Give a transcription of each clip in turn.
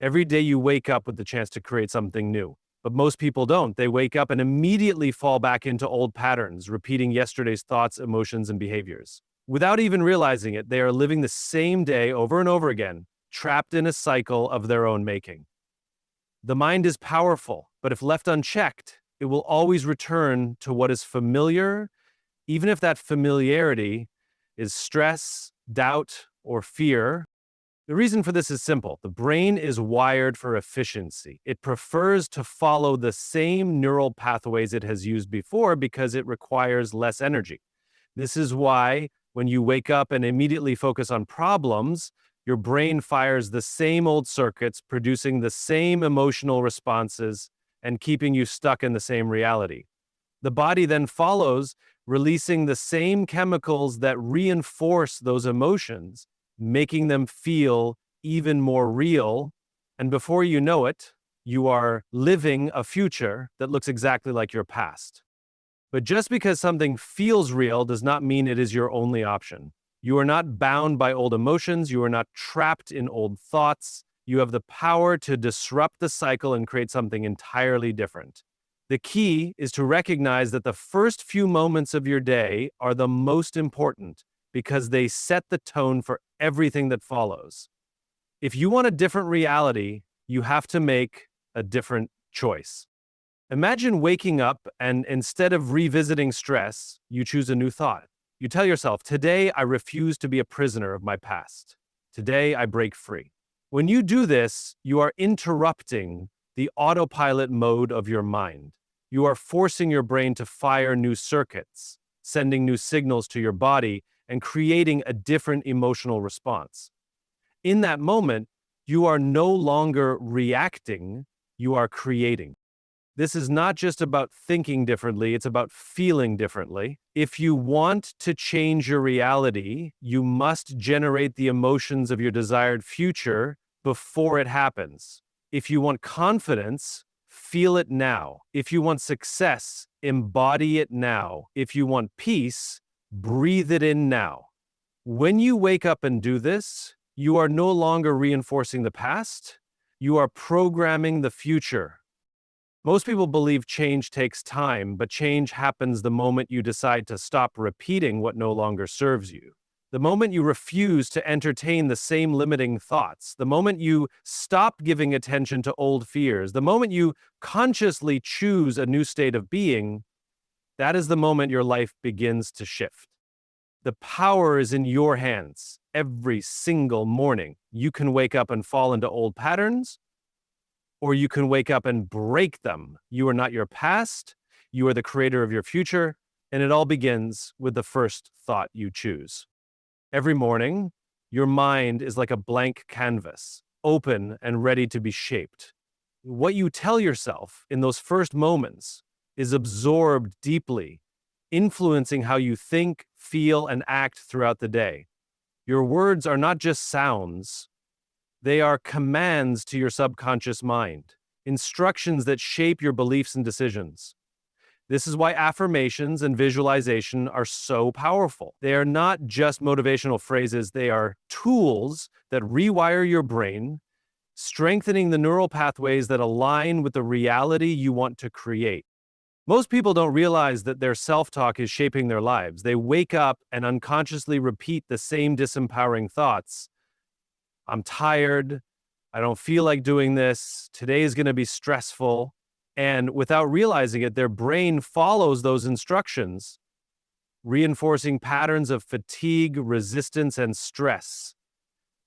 Every day you wake up with the chance to create something new. But most people don't. They wake up and immediately fall back into old patterns, repeating yesterday's thoughts, emotions, and behaviors. Without even realizing it, they are living the same day over and over again, trapped in a cycle of their own making. The mind is powerful, but if left unchecked, it will always return to what is familiar, even if that familiarity is stress, doubt, or fear. The reason for this is simple. The brain is wired for efficiency. It prefers to follow the same neural pathways it has used before because it requires less energy. This is why when you wake up and immediately focus on problems, your brain fires the same old circuits, producing the same emotional responses and keeping you stuck in the same reality. The body then follows, releasing the same chemicals that reinforce those emotions, making them feel even more real. And before you know it, you are living a future that looks exactly like your past. But just because something feels real does not mean it is your only option. You are not bound by old emotions. You are not trapped in old thoughts. You have the power to disrupt the cycle and create something entirely different. The key is to recognize that the first few moments of your day are the most important because they set the tone for everything that follows. If you want a different reality, you have to make a different choice. Imagine waking up and instead of revisiting stress, you choose a new thought. You tell yourself, today I refuse to be a prisoner of my past. Today I break free. When you do this, you are interrupting the autopilot mode of your mind. You are forcing your brain to fire new circuits, sending new signals to your body, and creating a different emotional response. In that moment, you are no longer reacting, you are creating. This is not just about thinking differently, it's about feeling differently. If you want to change your reality, you must generate the emotions of your desired future before it happens. If you want confidence, feel it now. If you want success, embody it now. If you want peace, breathe it in now. When you wake up and do this, you are no longer reinforcing the past, you are programming the future. Most people believe change takes time, but change happens the moment you decide to stop repeating what no longer serves you. The moment you refuse to entertain the same limiting thoughts, the moment you stop giving attention to old fears, the moment you consciously choose a new state of being, that is the moment your life begins to shift. The power is in your hands. Every single morning, you can wake up and fall into old patterns, or you can wake up and break them. You are not your past, you are the creator of your future, and it all begins with the first thought you choose. Every morning, your mind is like a blank canvas, open and ready to be shaped. What you tell yourself in those first moments is absorbed deeply, influencing how you think, feel, and act throughout the day. Your words are not just sounds, they are commands to your subconscious mind, instructions that shape your beliefs and decisions. This is why affirmations and visualization are so powerful. They are not just motivational phrases, they are tools that rewire your brain, strengthening the neural pathways that align with the reality you want to create. Most people don't realize that their self-talk is shaping their lives. They wake up and unconsciously repeat the same disempowering thoughts. I'm tired. I don't feel like doing this. Today is going to be stressful. And without realizing it, their brain follows those instructions, reinforcing patterns of fatigue, resistance, and stress.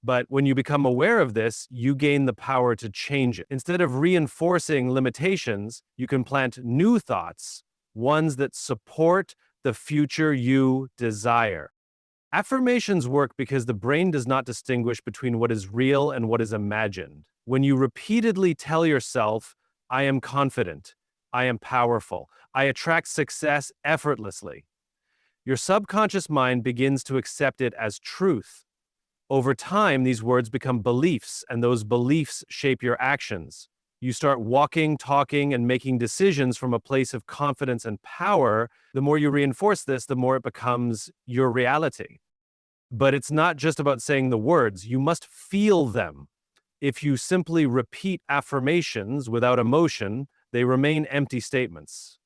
But when you become aware of this, you gain the power to change it. Instead of reinforcing limitations, you can plant new thoughts, ones that support the future you desire. Affirmations work because the brain does not distinguish between what is real and what is imagined. When you repeatedly tell yourself, I am confident, I am powerful, I attract success effortlessly, your subconscious mind begins to accept it as truth. Over time, these words become beliefs, and those beliefs shape your actions. You start walking, talking, and making decisions from a place of confidence and power. The more you reinforce this, the more it becomes your reality. But it's not just about saying the words, you must feel them. If you simply repeat affirmations without emotion, they remain empty statements.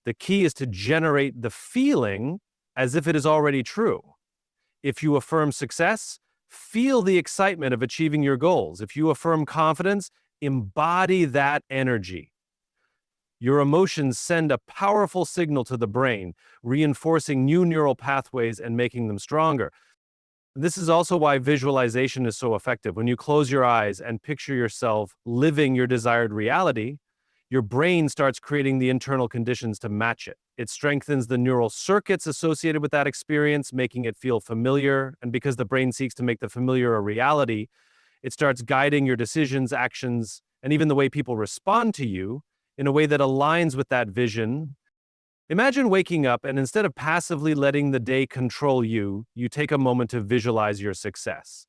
The key is to generate the feeling as if it is already true. If you affirm success, feel the excitement of achieving your goals. If you affirm confidence, embody that energy. Your emotions send a powerful signal to the brain, reinforcing new neural pathways and making them stronger. This is also why visualization is so effective. When you close your eyes and picture yourself living your desired reality, your brain starts creating the internal conditions to match it. It strengthens the neural circuits associated with that experience, making it feel familiar. And because the brain seeks to make the familiar a reality, it starts guiding your decisions, actions, and even the way people respond to you in a way that aligns with that vision. Imagine waking up and instead of passively letting the day control you, you take a moment to visualize your success.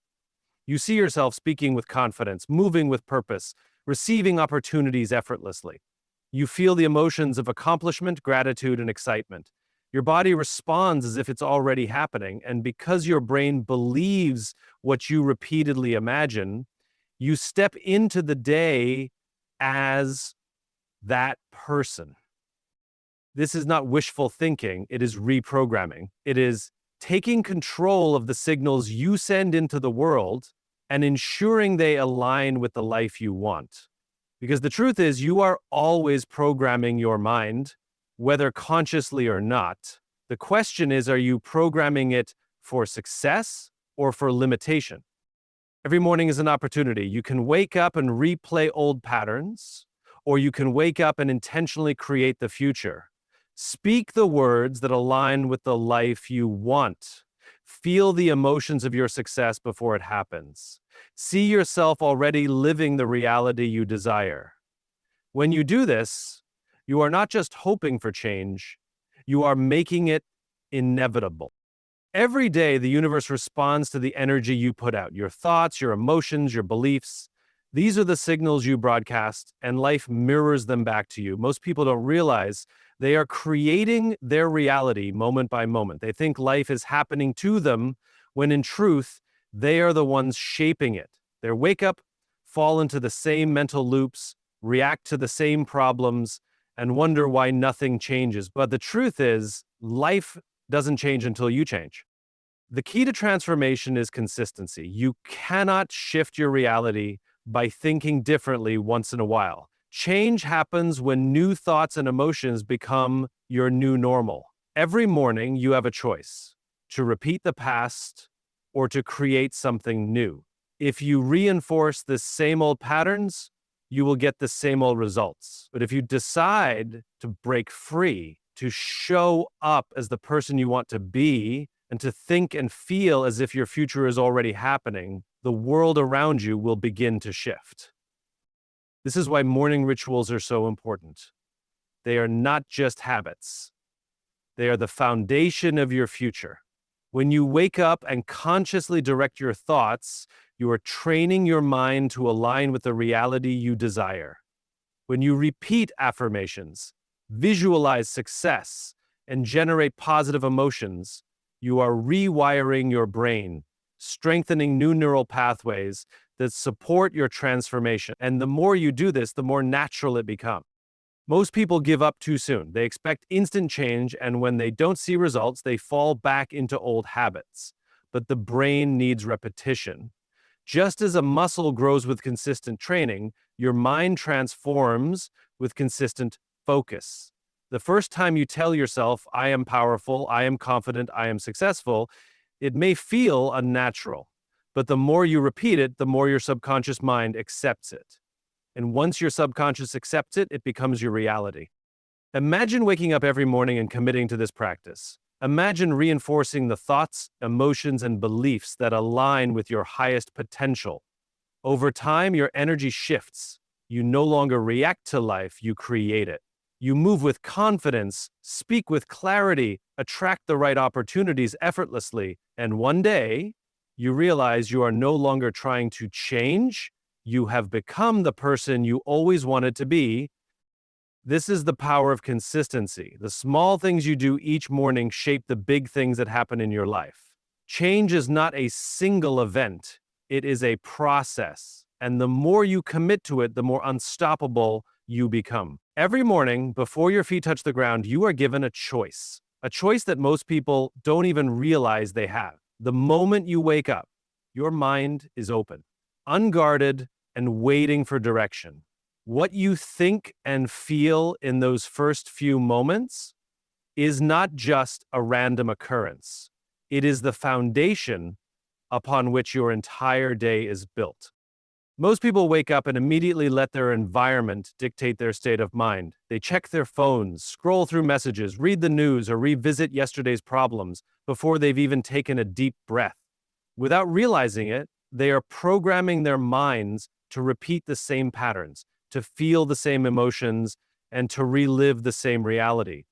You see yourself speaking with confidence, moving with purpose, receiving opportunities effortlessly. You feel the emotions of accomplishment, gratitude, and excitement. Your body responds as if it's already happening, and because your brain believes what you repeatedly imagine, you step into the day as that person. This is not wishful thinking, it is reprogramming. It is taking control of the signals you send into the world and ensuring they align with the life you want. Because the truth is, you are always programming your mind, whether consciously or not. The question is, are you programming it for success or for limitation? Every morning is an opportunity. You can wake up and replay old patterns, or you can wake up and intentionally create the future. Speak the words that align with the life you want. Feel the emotions of your success before it happens. See yourself already living the reality you desire. When you do this, you are not just hoping for change, you are making it inevitable. Every day, the universe responds to the energy you put out, your thoughts, your emotions, your beliefs. These are the signals you broadcast, and life mirrors them back to you. Most people don't realize they are creating their reality moment by moment. They think life is happening to them, when in truth, they are the ones shaping it. They wake up, fall into the same mental loops, react to the same problems, and wonder why nothing changes. But the truth is, life doesn't change until you change. The key to transformation is consistency. You cannot shift your reality by thinking differently once in a while. Change happens when new thoughts and emotions become your new normal. Every morning, you have a choice to repeat the past or to create something new. If you reinforce the same old patterns, you will get the same old results. But if you decide to break free, to show up as the person you want to be, and to think and feel as if your future is already happening, the world around you will begin to shift. This is why morning rituals are so important. They are not just habits. They are the foundation of your future. When you wake up and consciously direct your thoughts, you are training your mind to align with the reality you desire. When you repeat affirmations, visualize success, and generate positive emotions, you are rewiring your brain, strengthening new neural pathways that support your transformation. And the more you do this, the more natural it becomes. Most people give up too soon. They expect instant change, and when they don't see results, they fall back into old habits. But the brain needs repetition. Just as a muscle grows with consistent training, your mind transforms with consistent focus. The first time you tell yourself, I am powerful, I am confident, I am successful, it may feel unnatural. But the more you repeat it, the more your subconscious mind accepts it. And once your subconscious accepts it, it becomes your reality. Imagine waking up every morning and committing to this practice. Imagine reinforcing the thoughts, emotions, and beliefs that align with your highest potential. Over time, your energy shifts. You no longer react to life, you create it. You move with confidence, speak with clarity, attract the right opportunities effortlessly, and one day, you realize you are no longer trying to change. You have become the person you always wanted to be. This is the power of consistency. The small things you do each morning shape the big things that happen in your life. Change is not a single event. It is a process. And the more you commit to it, the more unstoppable you become. Every morning, before your feet touch the ground, you are given a choice that most people don't even realize they have. The moment you wake up, your mind is open, unguarded, and waiting for direction. What you think and feel in those first few moments is not just a random occurrence. It is the foundation upon which your entire day is built. Most people wake up and immediately let their environment dictate their state of mind. They check their phones, scroll through messages, read the news, or revisit yesterday's problems before they've even taken a deep breath. Without realizing it, they are programming their minds to repeat the same patterns, to feel the same emotions, and to relive the same reality.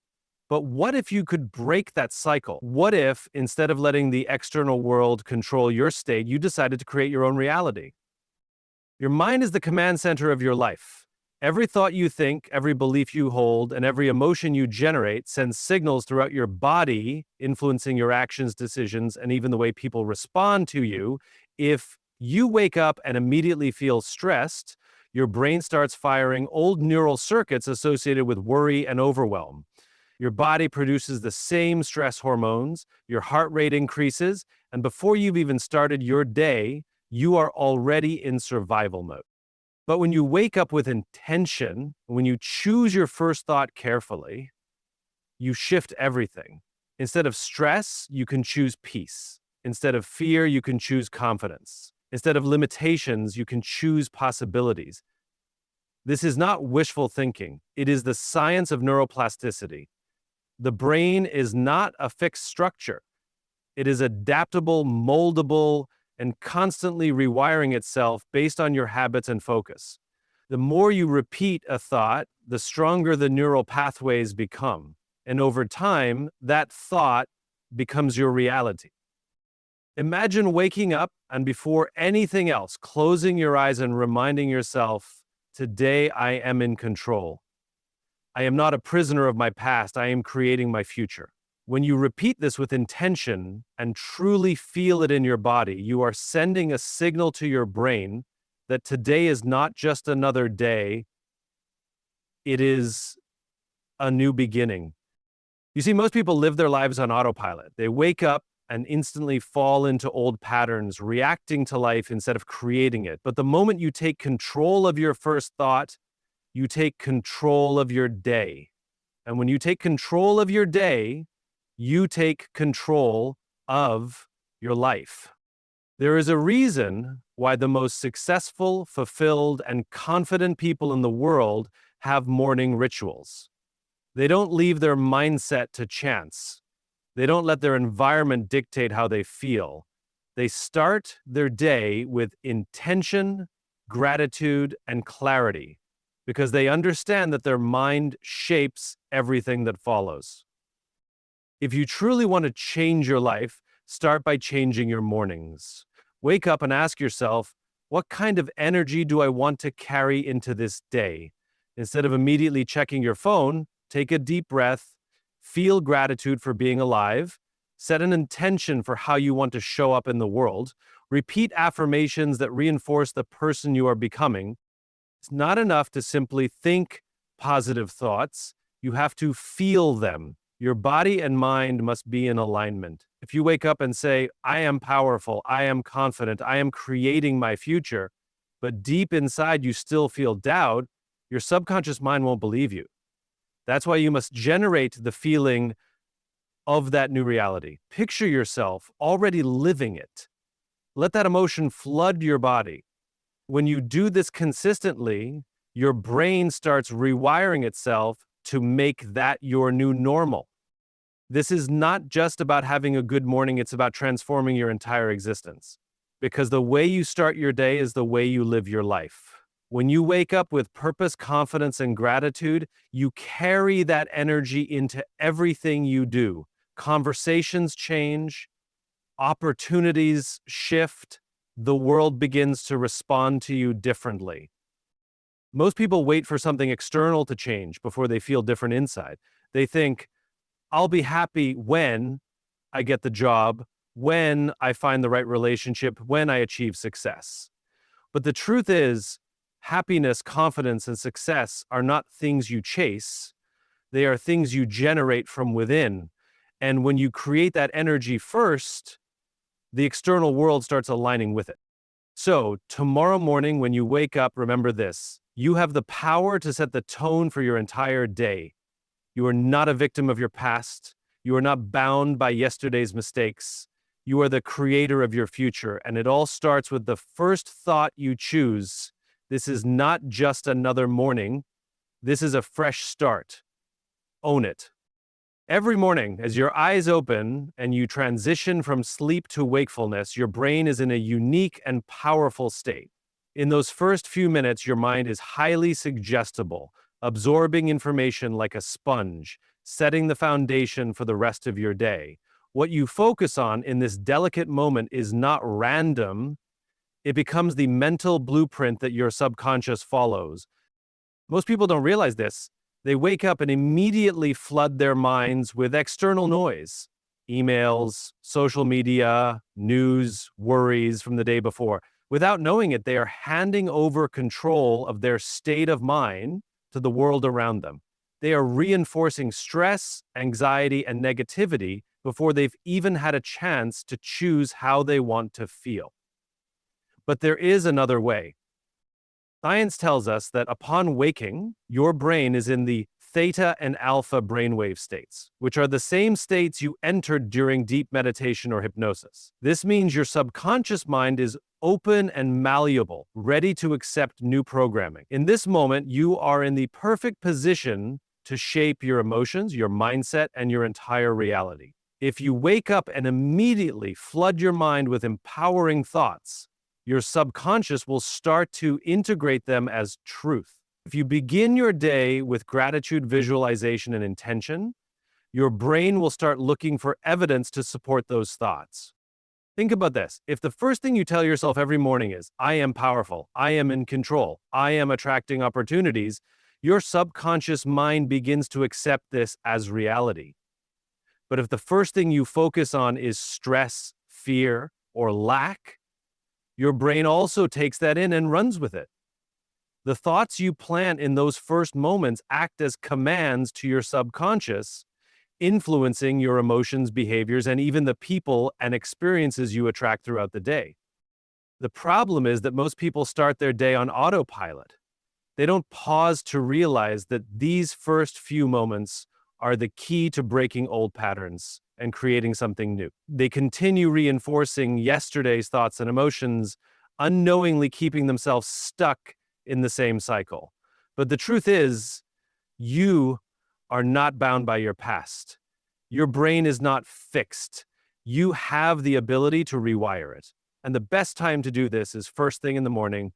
But what if you could break that cycle? What if, instead of letting the external world control your state, you decided to create your own reality? Your mind is the command center of your life. Every thought you think, every belief you hold, and every emotion you generate sends signals throughout your body, influencing your actions, decisions, and even the way people respond to you. If you wake up and immediately feel stressed, your brain starts firing old neural circuits associated with worry and overwhelm. Your body produces the same stress hormones, your heart rate increases, and before you've even started your day, you are already in survival mode. But when you wake up with intention, when you choose your first thought carefully, you shift everything. Instead of stress, you can choose peace. Instead of fear, you can choose confidence. Instead of limitations, you can choose possibilities. This is not wishful thinking. It is the science of neuroplasticity. The brain is not a fixed structure. It is adaptable, moldable, and constantly rewiring itself based on your habits and focus. The more you repeat a thought, the stronger the neural pathways become. And over time, that thought becomes your reality. Imagine waking up and before anything else, closing your eyes and reminding yourself, today I am in control. I am not a prisoner of my past. I am creating my future. When you repeat this with intention and truly feel it in your body, you are sending a signal to your brain that today is not just another day, it is a new beginning. You see, most people live their lives on autopilot. They wake up and instantly fall into old patterns, reacting to life instead of creating it. But the moment you take control of your first thought, you take control of your day. And when you take control of your day, you take control of your life. There is a reason why the most successful, fulfilled, and confident people in the world have morning rituals. They don't leave their mindset to chance. They don't let their environment dictate how they feel. They start their day with intention, gratitude, and clarity because they understand that their mind shapes everything that follows. If you truly want to change your life, start by changing your mornings. Wake up and ask yourself, what kind of energy do I want to carry into this day? Instead of immediately checking your phone, take a deep breath, feel gratitude for being alive, set an intention for how you want to show up in the world, repeat affirmations that reinforce the person you are becoming. It's not enough to simply think positive thoughts. You have to feel them. Your body and mind must be in alignment. If you wake up and say, I am powerful, I am confident, I am creating my future, but deep inside you still feel doubt, your subconscious mind won't believe you. That's why you must generate the feeling of that new reality. Picture yourself already living it. Let that emotion flood your body. When you do this consistently, your brain starts rewiring itself to make that your new normal. This is not just about having a good morning, it's about transforming your entire existence. Because the way you start your day is the way you live your life. When you wake up with purpose, confidence, and gratitude, you carry that energy into everything you do. Conversations change, opportunities shift, the world begins to respond to you differently. Most people wait for something external to change before they feel different inside. They think, I'll be happy when I get the job, when I find the right relationship, when I achieve success. But the truth is, happiness, confidence, and success are not things you chase. They are things you generate from within. And when you create that energy first, the external world starts aligning with it. So, tomorrow morning when you wake up, remember this. You have the power to set the tone for your entire day. You are not a victim of your past. You are not bound by yesterday's mistakes. You are the creator of your future, and it all starts with the first thought you choose. This is not just another morning. This is a fresh start. Own it. Every morning, as your eyes open and you transition from sleep to wakefulness, your brain is in a unique and powerful state. In those first few minutes, your mind is highly suggestible, absorbing information like a sponge, setting the foundation for the rest of your day. What you focus on in this delicate moment is not random. It becomes the mental blueprint that your subconscious follows. Most people don't realize this. They wake up and immediately flood their minds with external noise, emails, social media, news, worries from the day before. Without knowing it, they are handing over control of their state of mind to the world around them. They are reinforcing stress, anxiety, and negativity before they've even had a chance to choose how they want to feel. But there is another way. Science tells us that upon waking, your brain is in the theta and alpha brainwave states, which are the same states you entered during deep meditation or hypnosis. This means your subconscious mind is open and malleable, ready to accept new programming. In this moment, you are in the perfect position to shape your emotions, your mindset, and your entire reality. If you wake up and immediately flood your mind with empowering thoughts, your subconscious will start to integrate them as truth. If you begin your day with gratitude, visualization, and intention, your brain will start looking for evidence to support those thoughts. Think about this. If the first thing you tell yourself every morning is, I am powerful, I am in control, I am attracting opportunities, your subconscious mind begins to accept this as reality. But if the first thing you focus on is stress, fear, or lack, your brain also takes that in and runs with it. The thoughts you plant in those first moments act as commands to your subconscious, influencing your emotions, behaviors, and even the people and experiences you attract throughout the day. The problem is that most people start their day on autopilot. They don't pause to realize that these first few moments are the key to breaking old patterns and creating something new. They continue reinforcing yesterday's thoughts and emotions, unknowingly keeping themselves stuck in the same cycle. But the truth is, you are not bound by your past. Your brain is not fixed. You have the ability to rewire it. And the best time to do this is first thing in the morning.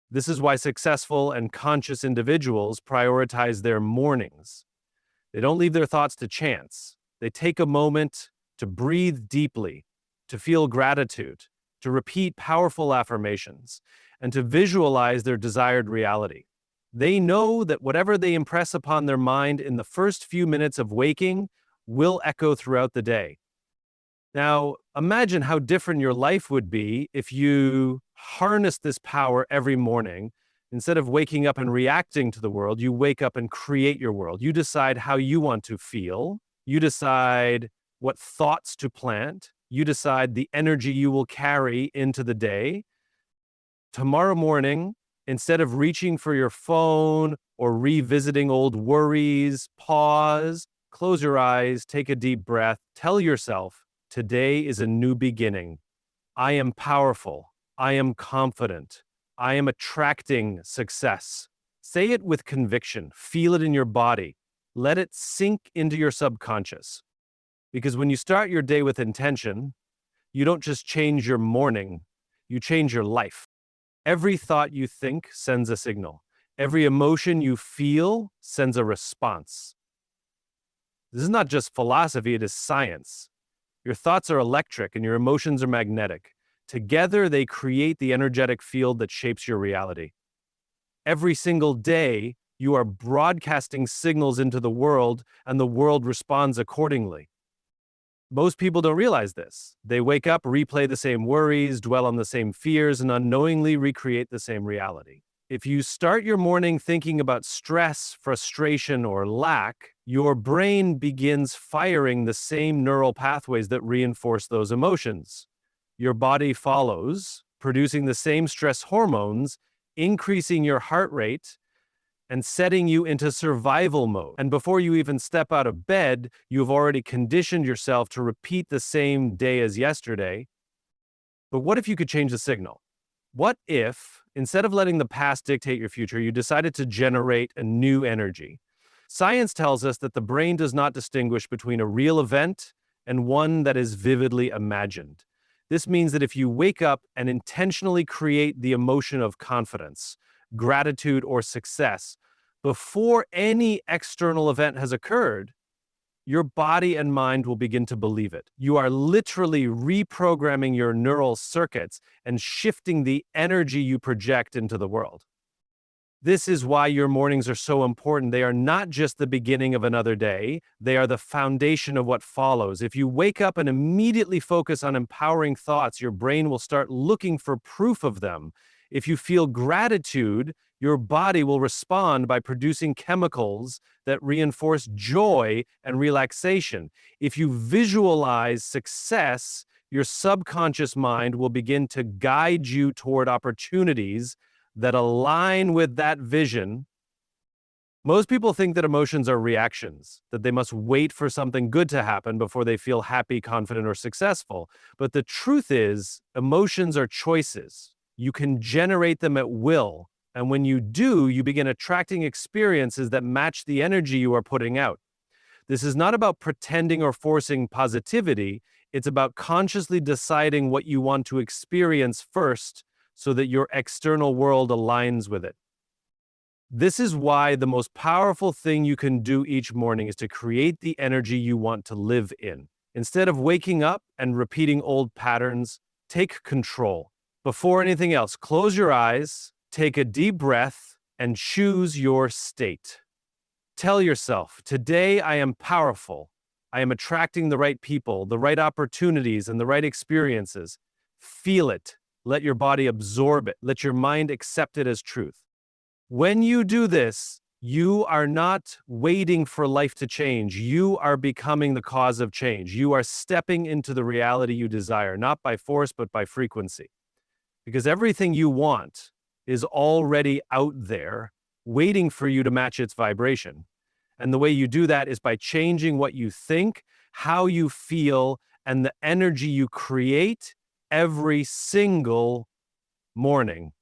This is why successful and conscious individuals prioritize their mornings. They don't leave their thoughts to chance. They take a moment to breathe deeply, to feel gratitude, to repeat powerful affirmations, and to visualize their desired reality. They know that whatever they impress upon their mind in the first few minutes of waking will echo throughout the day. Now, imagine how different your life would be if you harnessed this power every morning. Instead of waking up and reacting to the world, you wake up and create your world. You decide how you want to feel. You decide what thoughts to plant. You decide the energy you will carry into the day. Tomorrow morning, instead of reaching for your phone or revisiting old worries, pause, close your eyes, take a deep breath, tell yourself, today is a new beginning. I am powerful. I am confident. I am attracting success. Say it with conviction. Feel it in your body. Let it sink into your subconscious. Because when you start your day with intention, you don't just change your morning, you change your life. Every thought you think sends a signal. Every emotion you feel sends a response. This is not just philosophy, it is science. Your thoughts are electric and your emotions are magnetic. Together, they create the energetic field that shapes your reality. Every single day, you are broadcasting signals into the world, and the world responds accordingly. Most people don't realize this. They wake up, replay the same worries, dwell on the same fears, and unknowingly recreate the same reality. If you start your morning thinking about stress, frustration, or lack, your brain begins firing the same neural pathways that reinforce those emotions. Your body follows, producing the same stress hormones, increasing your heart rate, and setting you into survival mode. And before you even step out of bed, you've already conditioned yourself to repeat the same day as yesterday. But what if you could change the signal? What if, instead of letting the past dictate your future, you decided to generate a new energy? Science tells us that the brain does not distinguish between a real event and one that is vividly imagined. This means that if you wake up and intentionally create the emotion of confidence, gratitude, or success before any external event has occurred, your body and mind will begin to believe it. You are literally reprogramming your neural circuits and shifting the energy you project into the world. This is why your mornings are so important. They are not just the beginning of another day, they are the foundation of what follows. If you wake up and immediately focus on empowering thoughts, your brain will start looking for proof of them. If you feel gratitude, your body will respond by producing chemicals that reinforce joy and relaxation. If you visualize success, your subconscious mind will begin to guide you toward opportunities that align with that vision. Most people think that emotions are reactions, that they must wait for something good to happen before they feel happy, confident, or successful. But the truth is, emotions are choices. You can generate them at will. And when you do, you begin attracting experiences that match the energy you are putting out. This is not about pretending or forcing positivity. It's about consciously deciding what you want to experience first so that your external world aligns with it. This is why the most powerful thing you can do each morning is to create the energy you want to live in. Instead of waking up and repeating old patterns, take control. Before anything else, close your eyes, take a deep breath, and choose your state. Tell yourself, today I am powerful. I am attracting the right people, the right opportunities, and the right experiences. Feel it. Let your body absorb it. Let your mind accept it as truth. When you do this, you are not waiting for life to change. You are becoming the cause of change. You are stepping into the reality you desire, not by force, but by frequency. Because everything you want is already out there, waiting for you to match its vibration. And the way you do that is by changing what you think, how you feel, and the energy you create every single morning.